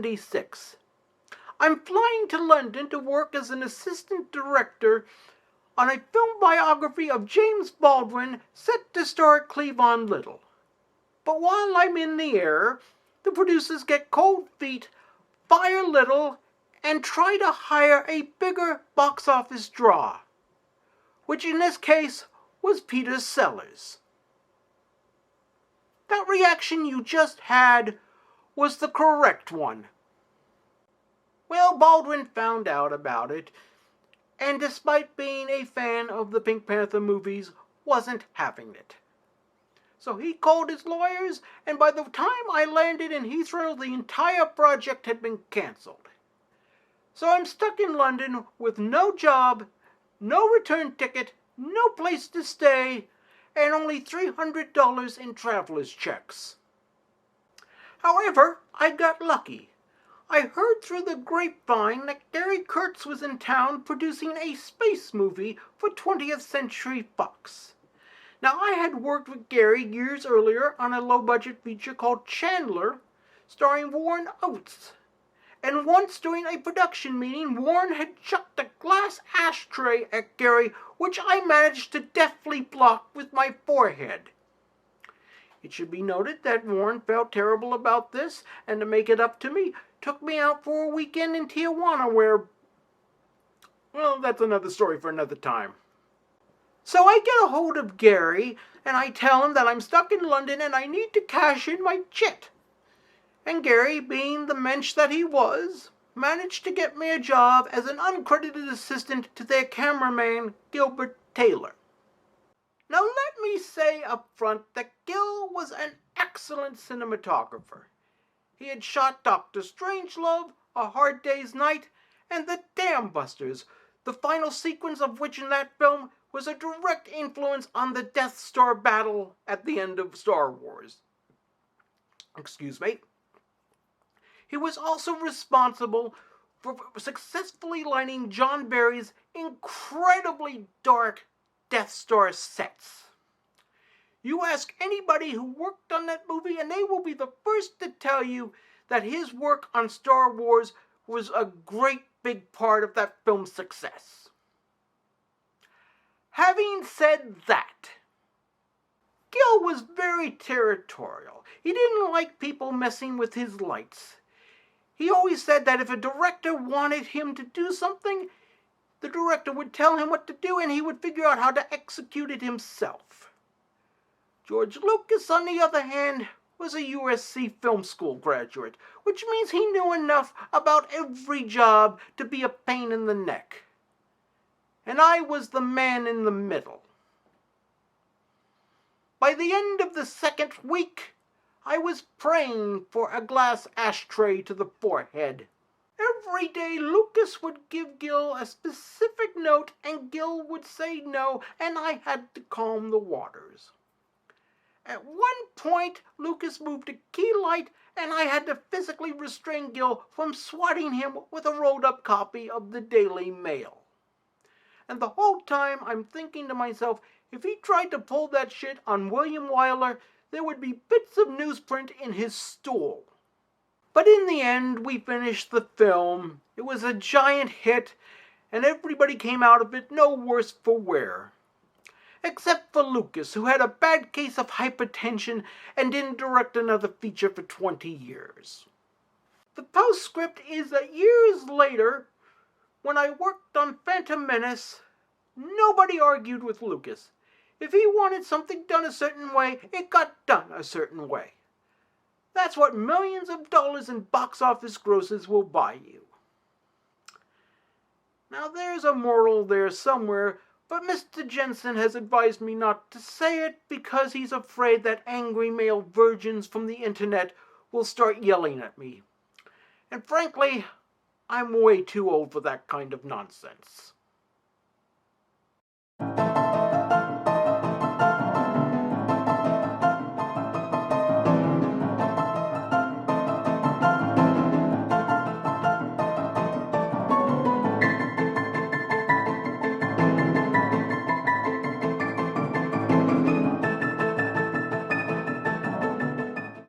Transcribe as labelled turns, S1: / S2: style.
S1: 1976. I'm flying to London to work as an assistant director on a film biography of James Baldwin set to star Cleavon Little. But while I'm in the air, the producers get cold feet, fire Little, and try to hire a bigger box office draw, which in this case was Peter Sellers. That reaction you just had was the correct one. Well, Baldwin found out about it, and despite being a fan of the Pink Panther movies, wasn't having it. So he called his lawyers, and by the time I landed in Heathrow, the entire project had been cancelled. So I'm stuck in London with no job, no return ticket, no place to stay, and only $300 in traveler's checks. However, I got lucky. I heard through the grapevine that Gary Kurtz was in town producing a space movie for 20th Century Fox. Now, I had worked with Gary years earlier on a low-budget feature called Chandler, starring Warren Oates. And once during a production meeting, Warren had chucked a glass ashtray at Gary, which I managed to deftly block with my forehead. It should be noted that Warren felt terrible about this, and to make it up to me, took me out for a weekend in Tijuana where, well, that's another story for another time. So I get a hold of Gary, and I tell him that I'm stuck in London and I need to cash in my chit. And Gary, being the mensch that he was, managed to get me a job as an uncredited assistant to their cameraman, Gilbert Taylor. Now let me say up front that Gil was an excellent cinematographer. He had shot Dr. Strangelove, A Hard Day's Night, and The Dam Busters, the final sequence of which in that film was a direct influence on the Death Star battle at the end of Star Wars. Excuse me. He was also responsible for successfully lighting John Barry's incredibly dark Death Star sets. You ask anybody who worked on that movie and they will be the first to tell you that his work on Star Wars was a great big part of that film's success. Having said that, Gil was very territorial. He didn't like people messing with his lights. He always said that if a director wanted him to do something, the director would tell him what to do and he would figure out how to execute it himself. George Lucas, on the other hand, was a USC film school graduate, which means he knew enough about every job to be a pain in the neck. And I was the man in the middle. By the end of the second week, I was praying for a glass ashtray to the forehead. Every day Lucas would give Gil a specific note and Gil would say no, and I had to calm the waters. At one point, Lucas moved a key light and I had to physically restrain Gil from swatting him with a rolled-up copy of the Daily Mail. And the whole time I'm thinking to myself, if he tried to pull that shit on William Wyler, there would be bits of newsprint in his stool. But in the end, we finished the film. It was a giant hit, and everybody came out of it no worse for wear. Except for Lucas, who had a bad case of hypertension and didn't direct another feature for 20 years. The postscript is that years later, when I worked on Phantom Menace, nobody argued with Lucas. If he wanted something done a certain way, it got done a certain way. That's what millions of dollars in box office grosses will buy you. Now there's a moral there somewhere, but Mr. Jensen has advised me not to say it because he's afraid that angry male virgins from the internet will start yelling at me. And frankly, I'm way too old for that kind of nonsense.